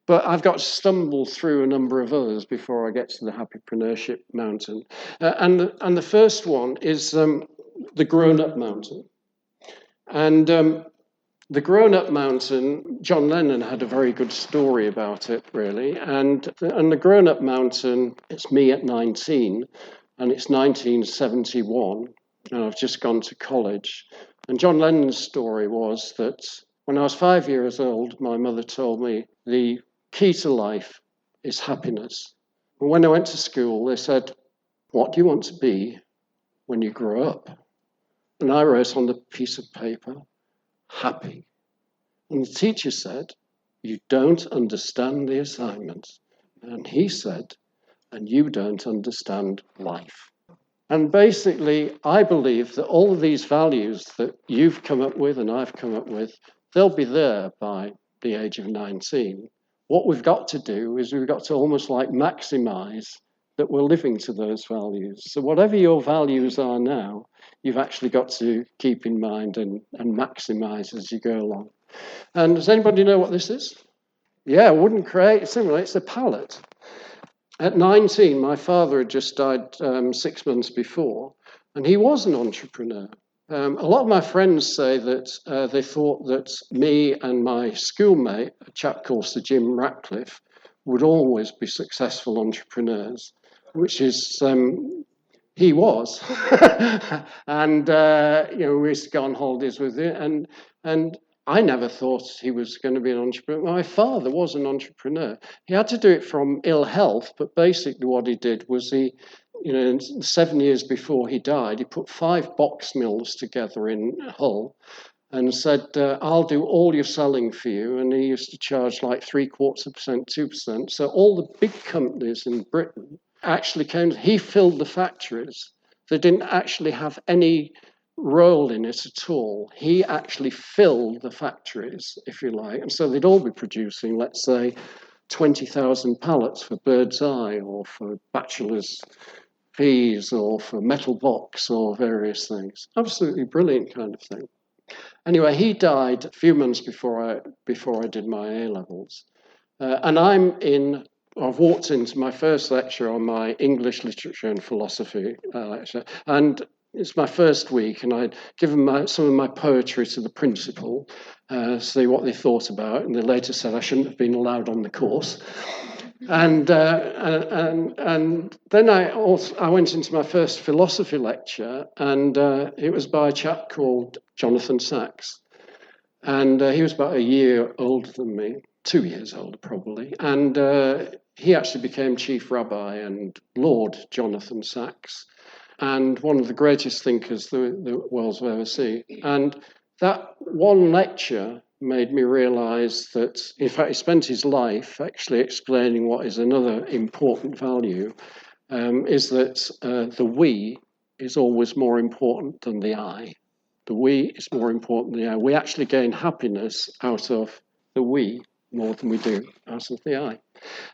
But I've got to stumble through a number of others before I get to the Happipreneurship mountain. And the first one is the grown-up mountain. And the grown-up mountain, John Lennon had a very good story about it, really. And the grown-up mountain, it's me at 19, and it's 1971, and I've just gone to college. And John Lennon's story was that when I was 5 years old, my mother told me the key to life is happiness. And when I went to school, they said, "What do you want to be when you grow up?" And I wrote on the piece of paper, "Happy." And the teacher said, "You don't understand the assignment." And he said, "And you don't understand life." And basically, I believe that all of these values that you've come up with and I've come up with, they'll be there by the age of 19. What we've got to do is we've got to almost like maximize that we're living to those values. So whatever your values are now, you've actually got to keep in mind and maximize as you go along. And does anybody know what this is? Yeah, wooden crate, similar. It's a pallet. At 19, my father had just died 6 months before, and he was an entrepreneur. A lot of my friends say that they thought that me and my schoolmate, a chap called Sir Jim Ratcliffe, would always be successful entrepreneurs, which is he was. And we used to go on holidays with him, and I never thought he was going to be an entrepreneur. My father was an entrepreneur. He had to do it from ill health, but basically what he did was 7 years before he died, he put 5 box mills together in Hull and said, I'll do all your selling for you. And he used to charge like 0.75%, 2%. So all the big companies in Britain actually came, he filled the factories. They didn't actually have any role in it at all. He actually filled the factories, if you like. And so they'd all be producing, let's say, 20,000 pallets for Bird's Eye or for Bachelor's Fees or for Metal Box or various things. Absolutely brilliant kind of thing. Anyway, he died a few months before I did my A-levels. And I've walked into my first lecture on my English literature and philosophy lecture, and it's my first week, and I'd given some of my poetry to the principal, see what they thought about it, and they later said I shouldn't have been allowed on the course. And then I went into my first philosophy lecture, and it was by a chap called Jonathan Sacks, and he was about a year older than me, 2 years older probably, and he actually became chief rabbi and Lord Jonathan Sacks, and one of the greatest thinkers the world's ever seen. And that one lecture made me realise that, in fact, he spent his life actually explaining what is another important value, is that the we is always more important than the I. The we is more important than the I. We actually gain happiness out of the we more than we do out of the I.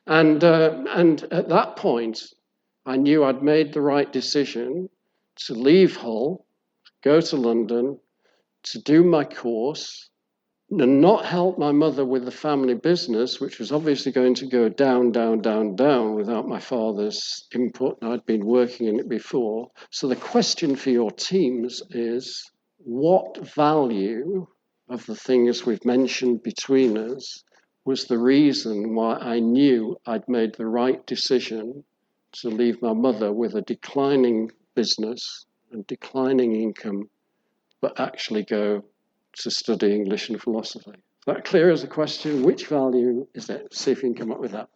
And at that point, I knew I'd made the right decision to leave Hull, go to London, to do my course, and not help my mother with the family business, which was obviously going to go down, down, down, down without my father's input. I'd been working in it before. So the question for your teams is, what value of the things we've mentioned between us was the reason why I knew I'd made the right decision to leave my mother with a declining business and declining income, but actually go to study English and philosophy. Is that clear as a question? Which value is it? See if you can come up with that.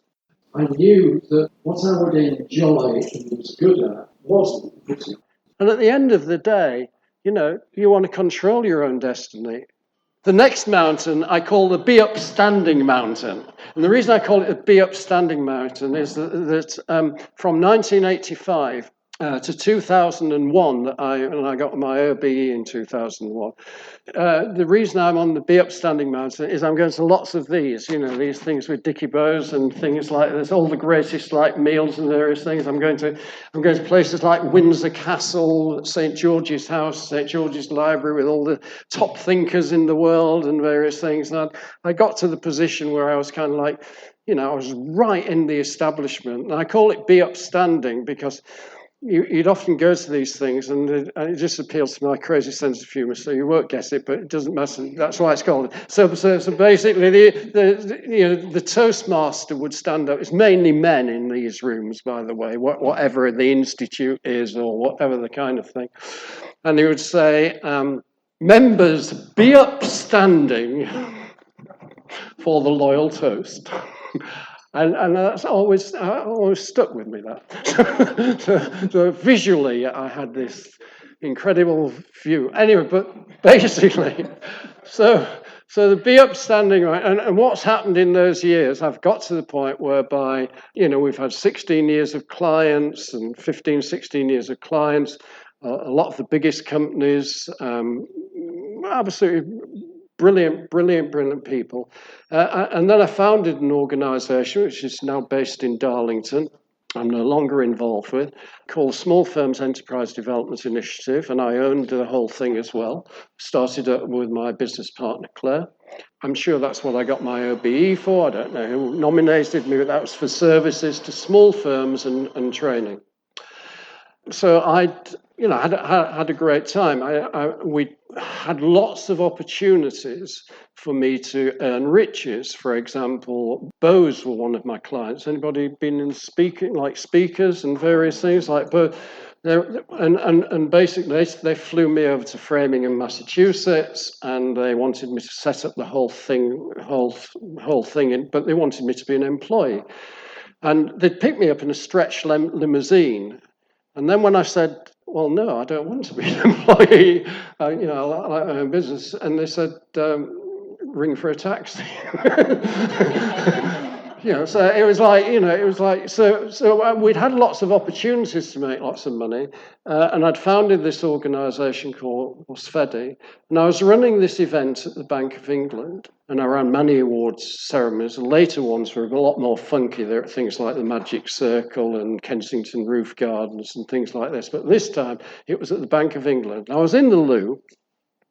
I knew that what I would enjoy and was good at wasn't. And at the end of the day, you want to control your own destiny. The next mountain I call the Be Upstanding Mountain. And the reason I call it the Be Upstanding Mountain is that from 1985 to 2001, I got my OBE in 2001. The reason I'm on the Be Upstanding Mountain is I'm going to lots of these things with Dickie Bowes and things like this, all the greatest meals and various things. I'm going to places like Windsor Castle, St. George's House, St. George's Library with all the top thinkers in the world and various things. And I got to the position where I was kind of like, I was right in the establishment. And I call it Be Upstanding because you'd often go to these things, and it just appeals to my crazy sense of humour. So you won't guess it, but it doesn't matter. That's why it's called. So basically, the Toastmaster would stand up. It's mainly men in these rooms, by the way, whatever the institute is or whatever the kind of thing, and he would say, "Members, be upstanding for the loyal toast." And that's always stuck with me, that. So visually, I had this incredible view. Anyway, but basically, so the Be Upstanding, right? And what's happened in those years, I've got to the point whereby, we've had 16 years of clients and 15, 16 years of clients, a lot of the biggest companies, absolutely brilliant people. And then I founded an organisation which is now based in Darlington. I'm no longer involved with, called Small Firms Enterprise Development Initiative, and I owned the whole thing as well. Started up with my business partner, Claire. I'm sure that's what I got my OBE for. I don't know who nominated me, but that was for services to small firms and training. So I had a great time. We had lots of opportunities for me to earn riches. For example, Bose were one of my clients. Anybody been in speaking, like speakers and various things like Bose? And basically they flew me over to Framingham, Massachusetts, and they wanted me to set up the whole thing, but they wanted me to be an employee. And they'd picked me up in a stretch limousine. And then when I said, well, no, I don't want to be an employee, I like my own business. And they said, ring for a taxi. So it was like, so we'd had lots of opportunities to make lots of money. And I'd founded this organisation called Svedi. And I was running this event at the Bank of England. And I ran many awards ceremonies. The later ones were a lot more funky. There are things like the Magic Circle and Kensington Roof Gardens and things like this. But this time, it was at the Bank of England. I was in the loo.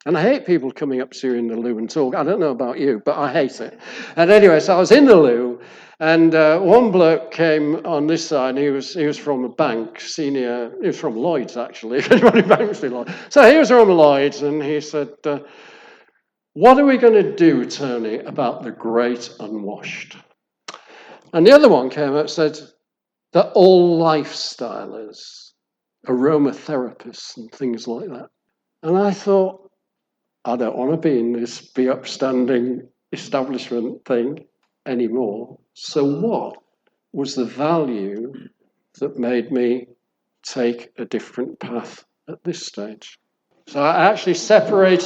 And I hate people coming up to you in the loo and talk. I don't know about you, but I hate it. And anyway, so I was in the loo, and one bloke came on this side. And he was from a bank, senior. He was from Lloyd's, actually. If anybody banks in Lloyd's. So he was from Lloyd's, and he said, what are we going to do, Tony, about the great unwashed? And the other one came up and said, they're all lifestylers, aromatherapists and things like that. And I thought, I don't want to be in this be upstanding establishment thing anymore. So what was the value that made me take a different path at this stage? So I actually started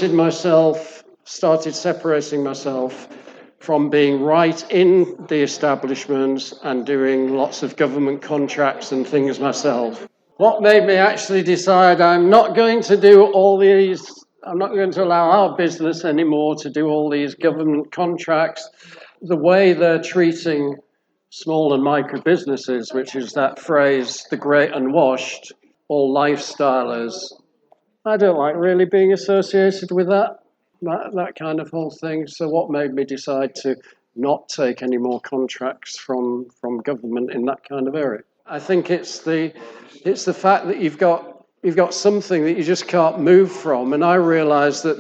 separating myself from being right in the establishments and doing lots of government contracts and things myself. What made me actually decide I'm not going to allow our business anymore to do all these government contracts. The way they're treating small and micro businesses, which is that phrase, the great unwashed, all lifestylers, I don't like really being associated with that kind of whole thing. So what made me decide to not take any more contracts from government in that kind of area? I think it's the fact that you've got something that you just can't move from. And I realise that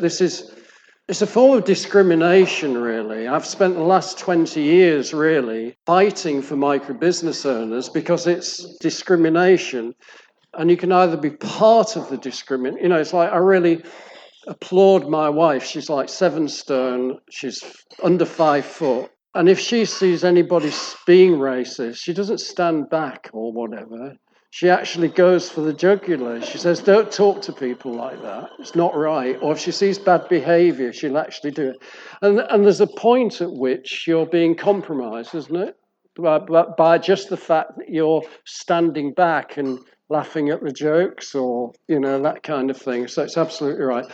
it's a form of discrimination, really. I've spent the last 20 years really fighting for micro business owners because it's discrimination. And you can either be part of the discrimination. It's like I really applaud my wife. She's like 7 stone. She's under 5 foot. And if she sees anybody being racist, she doesn't stand back or whatever. She actually goes for the jugular. She says, don't talk to people like that. It's not right. Or if she sees bad behaviour, she'll actually do it. And there's a point at which you're being compromised, isn't it? By just the fact that you're standing back and laughing at the jokes or, that kind of thing. So it's absolutely right.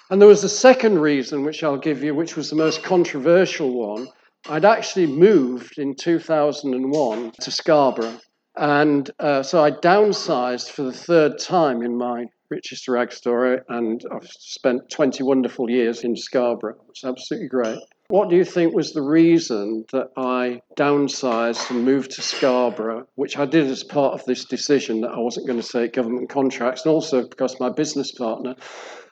And there was a second reason, which I'll give you, which was the most controversial one. I'd actually moved in 2001 to Scarborough. And so I downsized for the 3rd time in my richest rag story, and I've spent 20 wonderful years in Scarborough. It's absolutely great. What do you think was the reason that I downsized and moved to Scarborough, which I did as part of this decision that I wasn't going to take government contracts, and also because my business partner,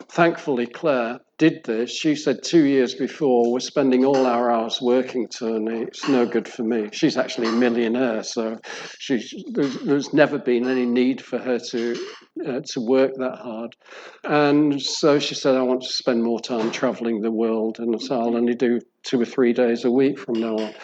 thankfully Claire, did this. She said 2 years before, we're spending all our hours working, Tony. It's no good for me. She's actually a millionaire, so there's never been any need for her to work that hard. And so she said, I want to spend more time traveling the world, and so I'll only do 2 or 3 days a week from now on.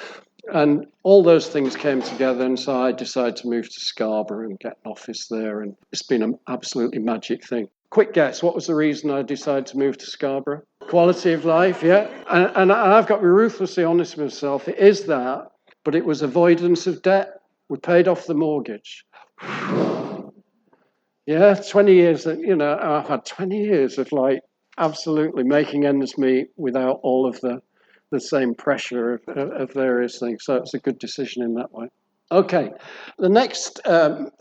And all those things came together, and so I decided to move to Scarborough and get an office there, and it's been an absolutely magic thing. Quick guess, what was the reason I decided to move to Scarborough? Quality of life, yeah. And I've got to be ruthlessly honest with myself. It is that, but it was avoidance of debt. We paid off the mortgage. Yeah, 20 years, I've had 20 years of absolutely making ends meet without all of the same pressure of various things. So it's a good decision in that way. Okay, the next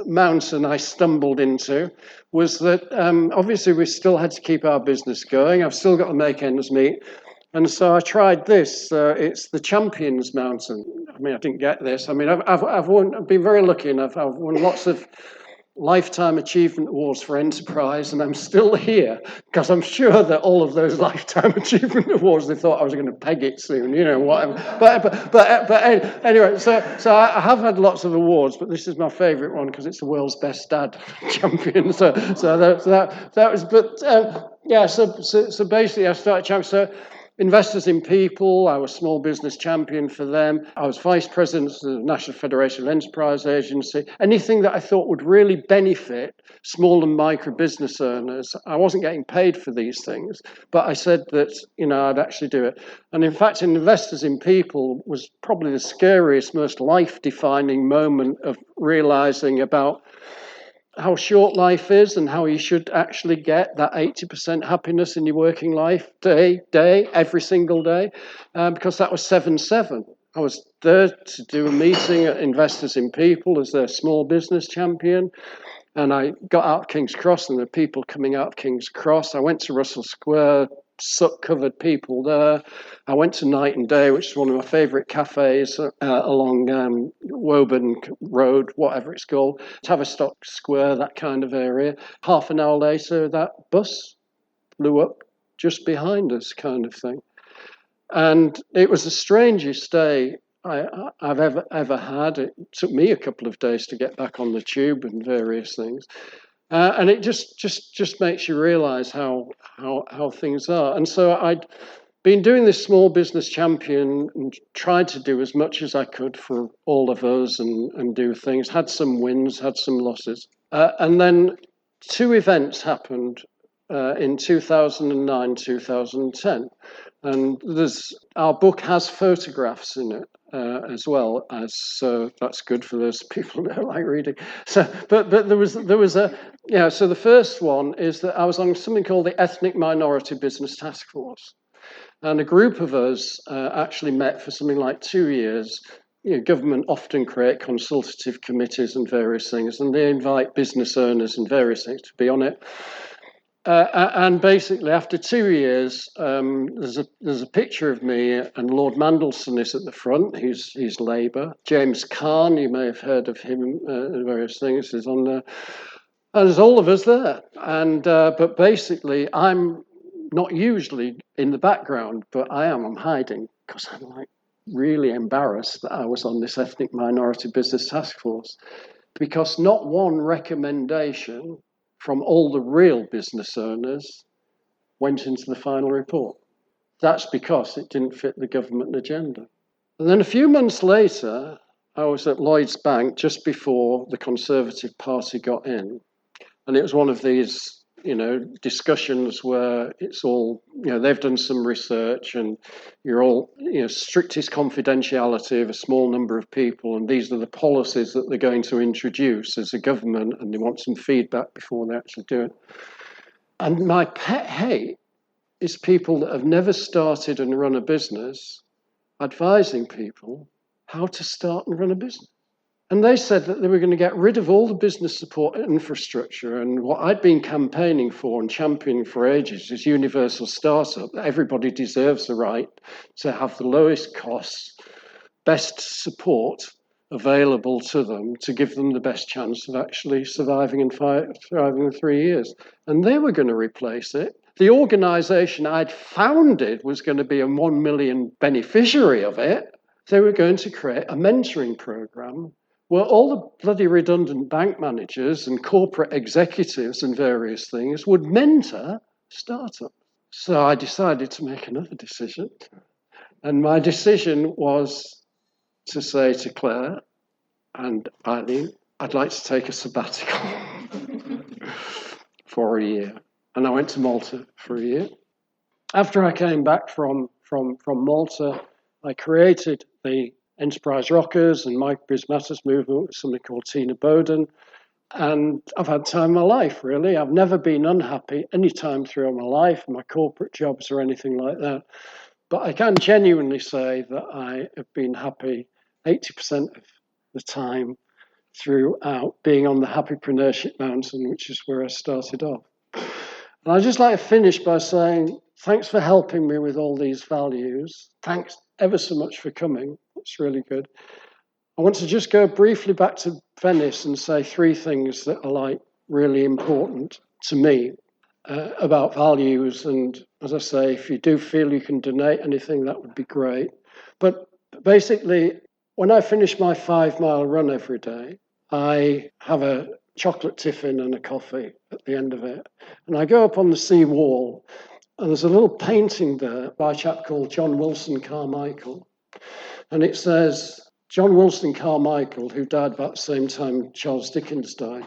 mountain I stumbled into was that obviously we still had to keep our business going. I've still got to make ends meet. And so I tried this. It's the Champions Mountain. I mean, I didn't get this. I mean, I've been very lucky enough. I've won lots of Lifetime Achievement Awards for Enterprise, and I'm still here because I'm sure that all of those Lifetime Achievement Awards, they thought I was going to peg it soon, you know, whatever. But anyway, so I have had lots of awards, but this is my favourite one because it's the world's best dad champion. So that was, but yeah. So basically, I started champion. So Investors in People, I was small business champion for them. I was vice president of the National Federation of Enterprise Agency. Anything that I thought would really benefit small and micro business owners. I wasn't getting paid for these things, but I said that, you know, I'd actually do it. And in fact, Investors in People was probably the scariest, most life-defining moment of realizing about how short life is and how you should actually get that 80% happiness in your working life day, every single day, because that was 7-7. I was there to do a meeting at Investors in People as their small business champion, and I got out of King's Cross, and there were people coming out of King's Cross. I went to Russell Square, soot-covered people there. I went to Night and Day, which is one of my favourite cafes along Woburn Road, whatever it's called, Tavistock Square, that kind of area. Half an hour later, that bus flew up just behind us, kind of thing. And it was the strangest day I've ever had. It took me a couple of days to get back on the tube and various things. And it just makes you realise how things are. And so I'd been doing this small business champion and tried to do as much as I could for all of us and do things. Had some wins, had some losses. And then two events happened in 2009, 2010. And our book has photographs in it. As well as, so that's good for those people who don't like reading. So, but there was a, yeah. So the first one is that I was on something called the Ethnic Minority Business Task Force, and a group of us actually met for something like 2 years. You know, government often create consultative committees and various things, and they invite business owners and various things to be on it. And basically, after 2 years, there's a picture of me, and Lord Mandelson is at the front. He's Labour. James Caan, you may have heard of him, various things, is on there. And there's all of us there. And but basically, I'm not usually in the background, but I'm hiding because I'm like really embarrassed that I was on this Ethnic Minority Business Task Force, because not one recommendation from all the real business owners went into the final report. That's because it didn't fit the government agenda. And then a few months later, I was at Lloyds Bank just before the Conservative Party got in. And it was one of these, you know, discussions where it's all, you know, they've done some research and you're all, you know, strictest confidentiality of a small number of people, and these are the policies that they're going to introduce as a government, and they want some feedback before they actually do it. And my pet hate is people that have never started and run a business advising people how to start and run a business. And they said that they were going to get rid of all the business support infrastructure, and what I'd been campaigning for and championing for ages is universal startup. Everybody deserves the right to have the lowest costs, best support available to them to give them the best chance of actually surviving and thriving in 3 years. And they were going to replace it. The organisation I'd founded was going to be a 1 million beneficiary of it. They were going to create a mentoring programme where all the bloody redundant bank managers and corporate executives and various things would mentor startups. So I decided to make another decision. And my decision was to say to Claire and Eileen, I'd like to take a sabbatical for a year. And I went to Malta for a year. After I came back from Malta, I created the Enterprise Rockers and MicroBizMatters movement with somebody called Tina Bowden. And I've had time of my life, really. I've never been unhappy any time through my life, my corporate jobs or anything like that. But I can genuinely say that I have been happy 80% of the time throughout being on the Happipreneurship mountain, which is where I started off. And I'd just like to finish by saying, thanks for helping me with all these values. Thanks ever so much for coming. It's really good. I want to just go briefly back to Venice and say 3 things that are like really important to me about values. And as I say, if you do feel you can donate anything, that would be great. But basically, when I finish my 5-mile run every day, I have a chocolate tiffin and a coffee at the end of it. And I go up on the sea wall, and there's a little painting there by a chap called John Wilson Carmichael. And it says, John Wilson Carmichael, who died about the same time Charles Dickens died,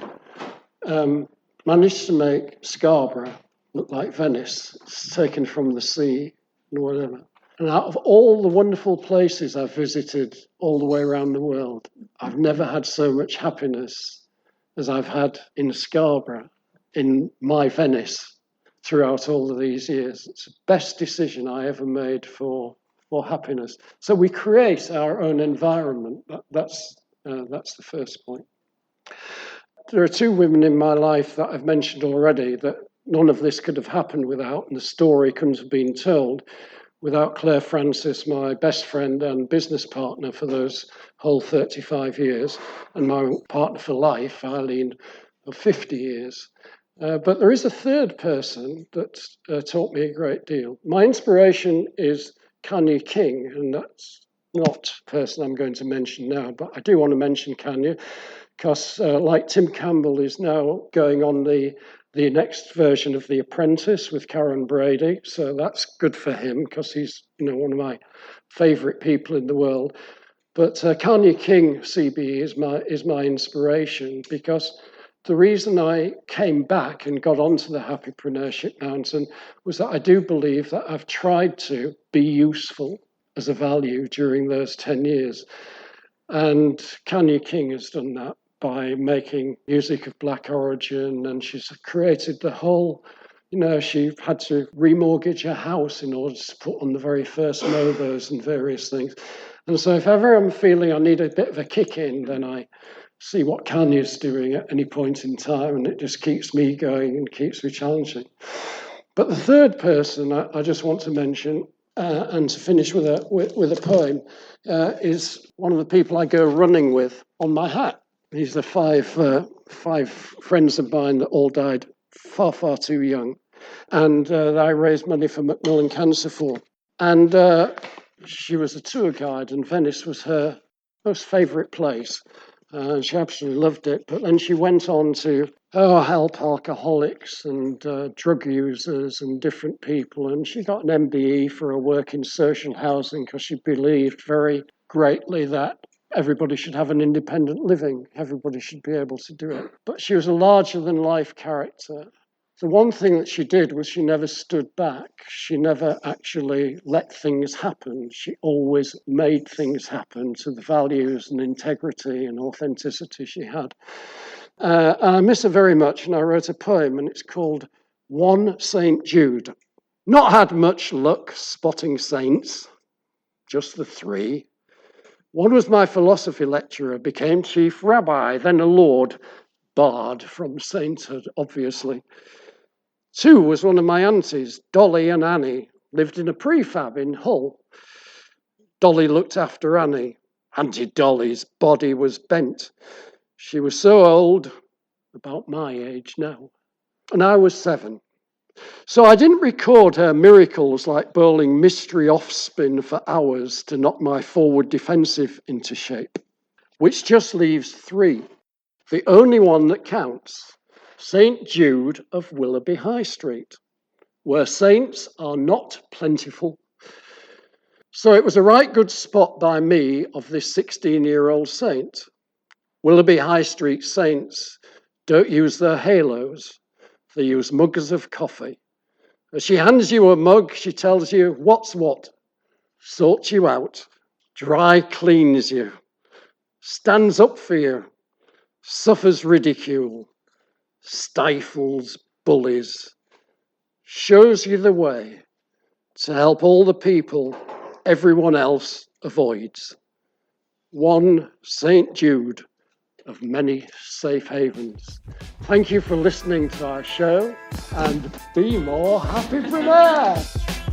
managed to make Scarborough look like Venice. It's taken from the sea and whatever. And out of all the wonderful places I've visited all the way around the world, I've never had so much happiness as I've had in Scarborough, in my Venice, throughout all of these years. It's the best decision I ever made for happiness. So we create our own environment. That's the first point. There are 2 women in my life that I've mentioned already that none of this could have happened without, and the story couldn't have been told without Claire Francis, my best friend and business partner for those whole 35 years, and my partner for life, Eileen, of 50 years. But there is a third person that taught me a great deal. My inspiration is Kanya King, and that's not the person I'm going to mention now, but I do want to mention Kanya, because like Tim Campbell is now going on the next version of The Apprentice with Karen Brady, so that's good for him, because he's one of my favourite people in the world. But Kanya King CBE is my inspiration, because the reason I came back and got onto the Happypreneurship mountain was that I do believe that I've tried to be useful as a value during those 10 years. And Kanya King has done that by making music of black origin, and she's created the whole, she had to remortgage her house in order to put on the very first logos and various things. And so if ever I'm feeling I need a bit of a kick in, then I see what Kanya's doing at any point in time, and it just keeps me going and keeps me challenging. But the third person I just want to mention, and to finish with a poem, is one of the people I go running with on my hat. These are 5 friends of mine that all died far, far too young, and that I raised money for Macmillan Cancer for. And she was a tour guide, and Venice was her most favourite place. She absolutely loved it. But then she went on to help alcoholics and drug users and different people. And she got an MBE for her work in social housing, because she believed very greatly that everybody should have an independent living. Everybody should be able to do it. But she was a larger-than-life character. The one thing that she did was she never stood back. She never actually let things happen. She always made things happen to the values and integrity and authenticity she had. And I miss her very much, and I wrote a poem, and it's called One St. Jude. Not had much luck spotting saints, just the 3. One was my philosophy lecturer, became chief rabbi, then a lord, barred from sainthood, obviously. 2 was one of my aunties, Dolly and Annie, lived in a prefab in Hull. Dolly looked after Annie. Auntie Dolly's body was bent. She was so old, about my age now, and I was 7. So I didn't record her miracles like bowling mystery off-spin for hours to knock my forward defensive into shape, which just leaves 3. The only one that counts, St. Jude of Willoughby High Street, where saints are not plentiful. So it was a right good spot by me of this 16-year-old saint. Willoughby High Street saints don't use their halos, they use mugs of coffee. As she hands you a mug, she tells you what's what, sorts you out, dry cleans you, stands up for you, suffers ridicule, stifles bullies, shows you the way to help all the people everyone else avoids. one St. Jude of many safe havens. Thank you for listening to our show, and be more Happipreneur!